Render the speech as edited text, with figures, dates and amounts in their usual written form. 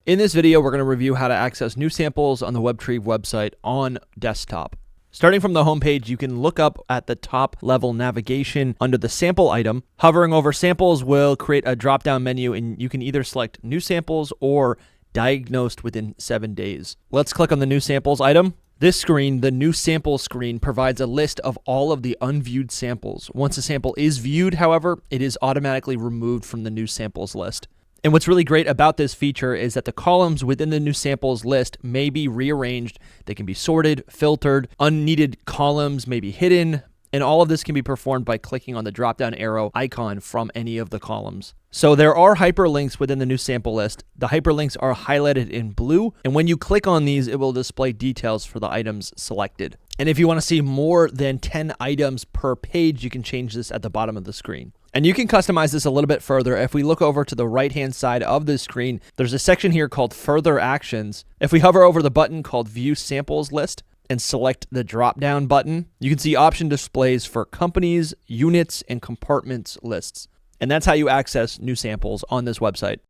In this video, we're going to review how to access new samples on the Webtrieve website on desktop. Starting from the homepage, you can look up at the top level navigation under the sample item. Hovering over samples will create a drop-down menu, and you can either select new samples or diagnosed within 7 days. Let's click on the new samples item. This screen, the new sample screen, provides a list of all of the unviewed samples. Once a sample is viewed, however, it is automatically removed from the new samples list. And what's really great about this feature is that the columns within the new samples list may be rearranged. They can be sorted, filtered, unneeded columns may be hidden, and all of this can be performed by clicking on the drop-down arrow icon from any of the columns. So there are hyperlinks within the new sample list. The hyperlinks are highlighted in blue, and when you click on these, it will display details for the items selected. And if you want to see more than 10 items per page, you can change this at the bottom of the screen. And you can customize this a little bit further. If we look over to the right-hand side of the screen, there's a section here called Further Actions. If we hover over the button called View Samples List and select the drop-down button, you can see option displays for companies, units, and compartments lists. And that's how you access new samples on this website.